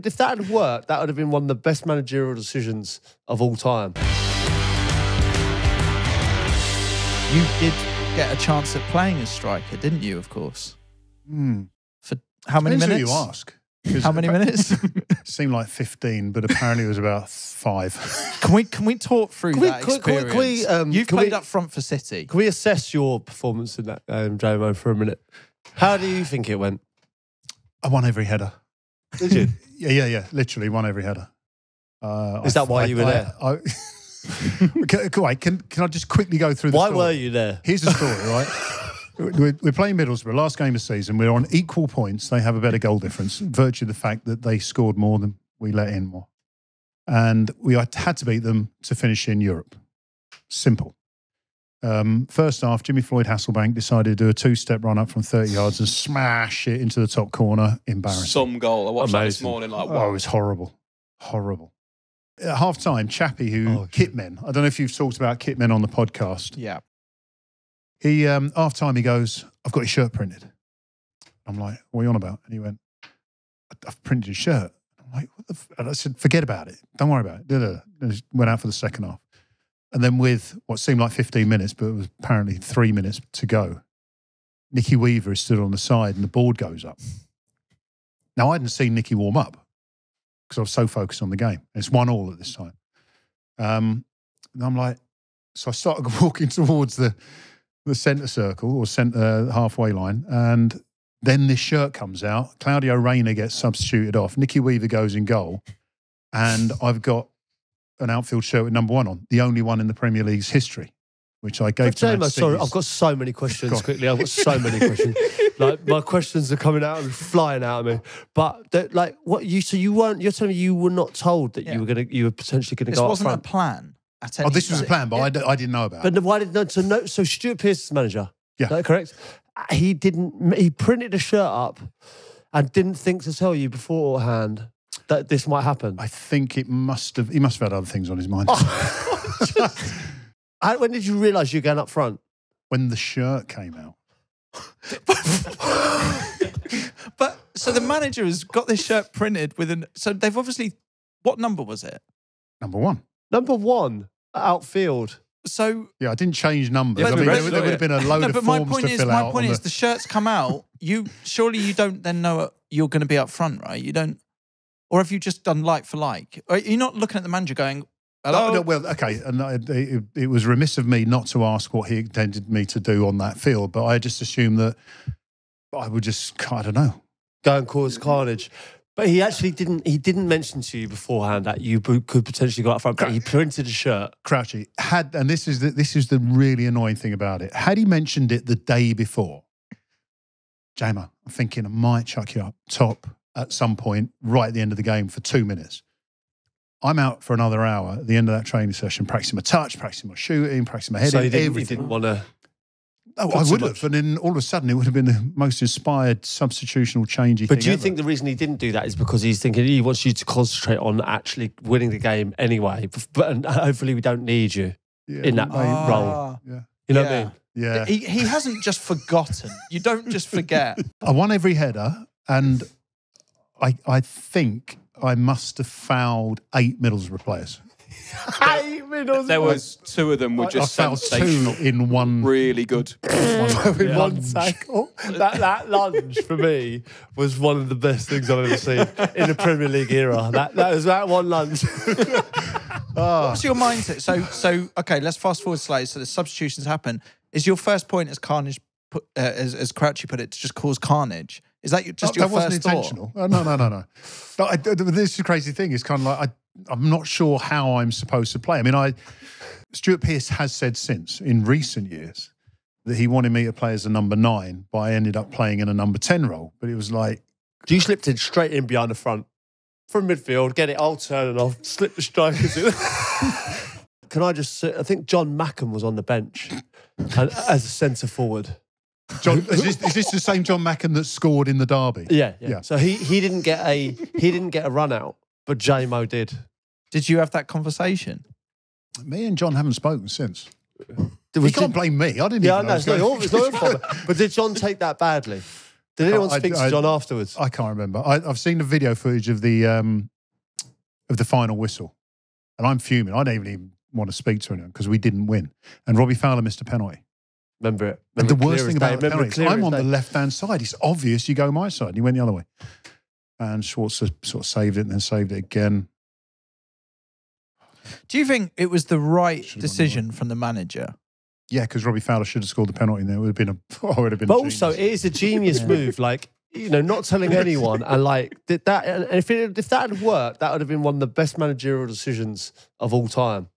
If that had worked, that would have been one of the best managerial decisions of all time. You did get a chance at playing as striker, didn't you, of course? For how many minutes? Who you ask. How many minutes? Seemed like 15, but apparently it was about 5. Can we talk through that experience? You've played up front for City. Can we assess your performance in that game, Jamo, for a minute? How do you think it went? I won every header. Did you? Yeah. Literally won every header. Is that why you were there? Can I just quickly go through the Why story? were you there? Here's the story, right? We're playing Middlesbrough, last game of the season. We're on equal points. They have a better goal difference, virtue of the fact that they scored more than we let in more. And we had to beat them to finish in Europe. Simple. First half, Jimmy Floyd Hasselbank decided to do a 2-step run up from 30 yards and smash it into the top corner. Embarrassing. Some goal. I watched that this morning. Like, wow. Oh, it was horrible. Horrible. At half-time, Chappie, Kitmen, I don't know if you've talked about Kitmen on the podcast. Yeah. He, half-time, he goes, I've got your shirt printed. I'm like, what are you on about? And he went, I've printed your shirt. I'm like, what the And I said, forget about it. Don't worry about it. And just went out for the second half. And then with what seemed like 15 minutes, but it was apparently 3 minutes to go, Nicky Weaver is stood on the side and the board goes up. Now, I hadn't seen Nicky warm up because I was so focused on the game. It's 1-1 at this time. And I'm like, so I started walking towards the centre circle or centre halfway line, and then this shirt comes out. Claudio Reyna gets substituted off. Nicky Weaver goes in goal, and I've got an outfield shirt with number 1 on, the only one in the Premier League's history, which I gave to Jamo, sorry, I've got so many questions quickly. I've got so many questions. Like, my questions are coming out and flying out of me. But like, you're telling me you were not told that you were potentially going to go up front? This wasn't a plan. This was a plan, but I didn't know about it. But why didn't so Stuart Pearce is manager. Yeah. Is that correct? He printed a shirt up and didn't think to tell you beforehand that this might happen. I think he must have had other things on his mind. When did you realise you were going up front? When the shirt came out. But so the manager has got this shirt printed so they've obviously, what number was it? Number 1. Number 1, outfield. So yeah, I didn't change numbers. Yeah, I mean, there would have been a load of forms to fill out. My point is, the shirts come out. Surely you don't then know you're going to be up front, right? You don't, or have you just done like for like? Are you not looking at the manager going, hello? No, well, okay, and it was remiss of me not to ask what he intended me to do on that field, but I just assumed that I would just, I don't know, go and cause carnage. But he actually didn't. He didn't mention to you beforehand that you could potentially go up front. He printed a shirt. Crouchy and this is the really annoying thing about it. Had he mentioned it the day before, Jamo, I'm thinking I might chuck you up top at some point right at the end of the game for 2 minutes. I'm out for another hour at the end of that training session, practicing my touch, practicing my shooting, practicing my heading, everything. You didn't want to. Oh, I would have, and then all of a sudden it would have been the most inspired substitutional changey thing. But do you ever. think the reason he didn't do that is because he's thinking he wants you to concentrate on actually winning the game anyway, and hopefully we don't need you in that role? Yeah. You know what I mean? Yeah. He hasn't just forgotten. You don't just forget. I won every header, and I think I must have fouled 8 Middlesbrough players. 8 Middlesbrough. There was 2 of them were just I fouled sensational. 2 in one. Really good. One tackle. That lunge for me was one of the best things I've ever seen in the Premier League era. That was that one lunge. What's your mindset? So okay, let's fast forward slightly. So the substitutions happen. Is your first point as carnage, as Crouchy put it, to just cause carnage? Is that just your first thought? Intentional. No. This is the crazy thing. It's kind of like I'm not sure how I'm supposed to play. I mean, Stuart Pearce has said since in recent years that he wanted me to play as a number 9, but I ended up playing in a number 10 role. But it was like, You slipped in straight in behind the front from midfield, get it, I'll turn and I'll slip the strikers in. Can I just say, I think John Mackham was on the bench as a centre forward. is this the same John Mackham that scored in the derby? Yeah. So he didn't get a run out, but Jamo did. Did you have that conversation? Me and John haven't spoken since. You can't blame me. I didn't. Yeah, no, it's not your fault. But did John take that badly? Did anyone speak to John afterwards? I can't remember. I've seen the video footage of the final whistle, and I'm fuming. I don't even want to speak to anyone because we didn't win, and Robbie Fowler missed a penalty. Remember it. And the worst thing about the penalty, I'm on the left-hand side. It's obvious you go my side. And he went the other way. And Schwarzer sort of saved it and then saved it again. Do you think it was the right decision from the manager? Yeah, because Robbie Fowler should have scored the penalty and there would have been But also, it is a genius move. Like, you know, not telling anyone. And like, if that had worked, that would have been one of the best managerial decisions of all time.